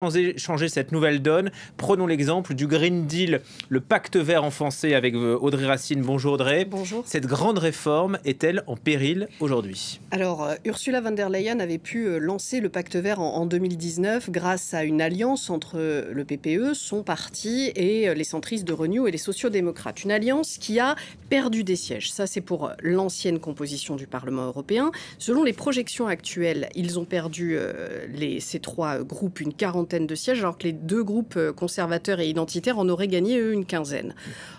Changer cette nouvelle donne. Prenons l'exemple du Green Deal, le pacte vert enfoncé avec Audrey Racine. Bonjour Audrey. Bonjour. Cette grande réforme est-elle en péril aujourd'hui? Alors, Ursula von der Leyen avait pu lancer le pacte vert en 2019 grâce à une alliance entre le PPE, son parti, et les centristes de Renew et les sociaux-démocrates. Une alliance qui a perdu des sièges. Ça, c'est pour l'ancienne composition du Parlement européen. Selon les projections actuelles, ils ont perdu, ces trois groupes, une quarantaine de sièges, alors que les deux groupes conservateurs et identitaires en auraient gagné, eux, une quinzaine.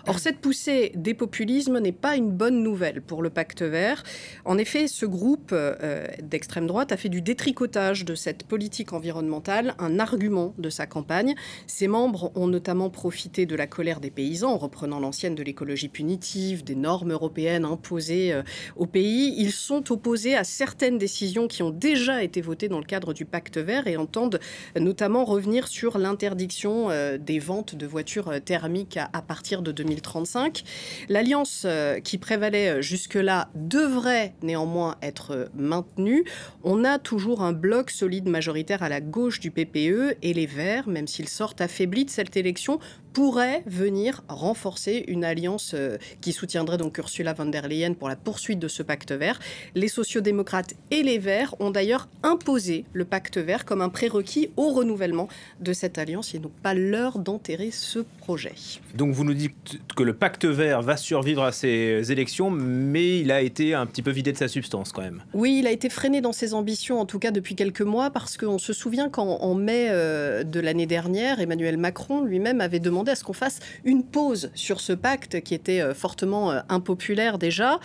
Or, cette poussée des populismes n'est pas une bonne nouvelle pour le pacte vert. En effet, ce groupe d'extrême droite a fait du détricotage de cette politique environnementale un argument de sa campagne. Ses membres ont notamment profité de la colère des paysans en reprenant l'ancienne de l'écologie punitive, des normes européennes imposées au pays. Ils sont opposés à certaines décisions qui ont déjà été votées dans le cadre du pacte vert et entendent notamment revenir sur l'interdiction des ventes de voitures thermiques à partir de 2035. L'alliance qui prévalait jusque-là devrait néanmoins être maintenue. On a toujours un bloc solide majoritaire à la gauche du PPE et les Verts, même s'ils sortent affaiblis de cette élection, pourraient venir renforcer une alliance qui soutiendrait donc Ursula von der Leyen pour la poursuite de ce pacte vert. Les sociaux-démocrates et les Verts ont d'ailleurs imposé le pacte vert comme un prérequis au renouvellement de cette alliance. Il n'est donc pas l'heure d'enterrer ce projet. Donc vous nous dites que le pacte vert va survivre à ces élections, mais il a été un petit peu vidé de sa substance quand même. Oui, il a été freiné dans ses ambitions, en tout cas depuis quelques mois, parce qu'on se souvient qu'en mai de l'année dernière, Emmanuel Macron lui-même avait demandé à ce qu'on fasse une pause sur ce pacte qui était fortement impopulaire déjà.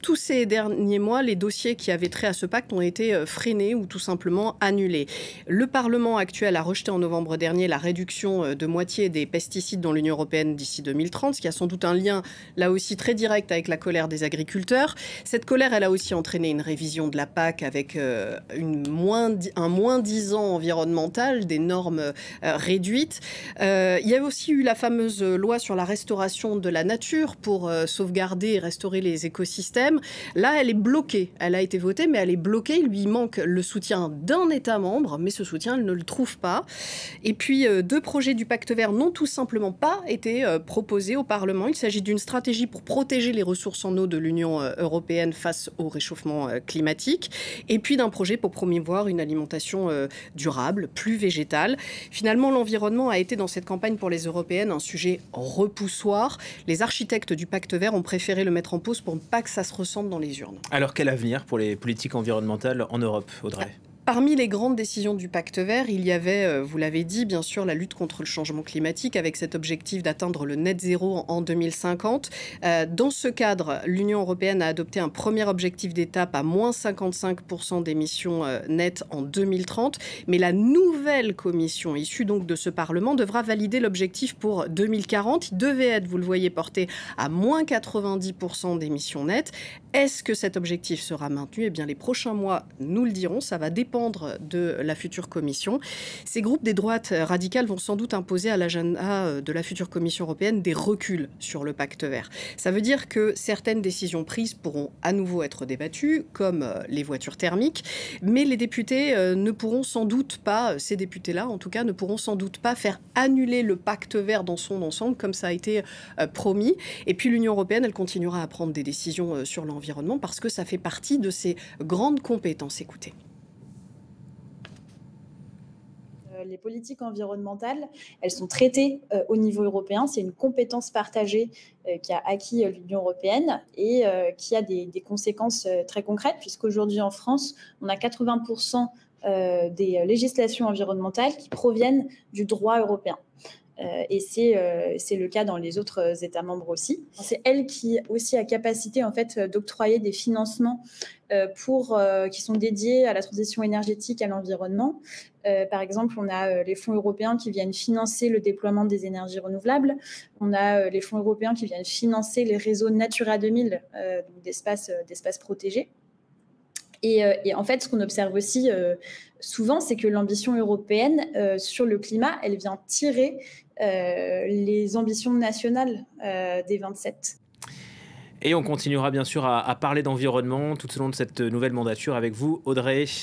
Tous ces derniers mois, les dossiers qui avaient trait à ce pacte ont été freinés ou tout simplement annulés. Le Parlement actuel a rejeté en novembre dernier la réduction de moitié des pesticides dans l'Union européenne d'ici 2030, ce qui a sans doute un lien là aussi très direct avec la colère des agriculteurs. Cette colère, elle a aussi entraîné une révision de la PAC avec un moins-disant environnemental, des normes réduites. Il y a aussi eu la fameuse loi sur la restauration de la nature pour sauvegarder et restaurer les écosystèmes. Là, elle est bloquée. Elle a été votée, mais elle est bloquée. Il lui manque le soutien d'un État membre, mais ce soutien, elle ne le trouve pas. Et puis, deux projets du pacte vert n'ont tout simplement pas été proposés au Parlement. Il s'agit d'une stratégie pour protéger les ressources en eau de l'Union européenne face au réchauffement climatique, et puis d'un projet pour promouvoir une alimentation durable, plus végétale. Finalement, l'environnement a été dans cette campagne pour les européennes un sujet repoussoir. Les architectes du pacte vert ont préféré le mettre en pause pour ne pas que ça se ressente dans les urnes. Alors quel avenir pour les politiques environnementales en Europe, Audrey ? Parmi les grandes décisions du pacte vert, il y avait, vous l'avez dit, bien sûr, la lutte contre le changement climatique avec cet objectif d'atteindre le net zéro en 2050. Dans ce cadre, l'Union européenne a adopté un premier objectif d'étape à moins 55% d'émissions nettes en 2030. Mais la nouvelle commission issue donc de ce Parlement devra valider l'objectif pour 2040. Il devait être, vous le voyez, porté à moins 90% d'émissions nettes. Est-ce que cet objectif sera maintenu? Eh bien, les prochains mois nous le diront. Ça va dépendre de la future commission. Ces groupes des droites radicales vont sans doute imposer à l'agenda de la future commission européenne des reculs sur le pacte vert. Ça veut dire que certaines décisions prises pourront à nouveau être débattues, comme les voitures thermiques, mais les députés ne pourront sans doute pas, ces députés-là en tout cas, ne pourront sans doute pas faire annuler le pacte vert dans son ensemble, comme ça a été promis. Et puis l'Union européenne, elle continuera à prendre des décisions sur l'environnement parce que ça fait partie de ses grandes compétences. Écoutez. Les politiques environnementales, elles sont traitées au niveau européen. C'est une compétence partagée qui a acquis l'Union européenne et qui a des conséquences très concrètes, puisqu'aujourd'hui en France, on a 80% des législations environnementales qui proviennent du droit européen. Et c'est le cas dans les autres États membres aussi. C'est elle qui aussi a capacité en fait d'octroyer des financements qui sont dédiés à la transition énergétique, à l'environnement. Par exemple, on a les fonds européens qui viennent financer le déploiement des énergies renouvelables. On a les fonds européens qui viennent financer les réseaux Natura 2000, donc d'espaces protégés. Et en fait, ce qu'on observe aussi souvent, c'est que l'ambition européenne sur le climat, elle vient tirer les ambitions nationales des 27. Et on continuera bien sûr à parler d'environnement tout au long de cette nouvelle mandature avec vous, Audrey.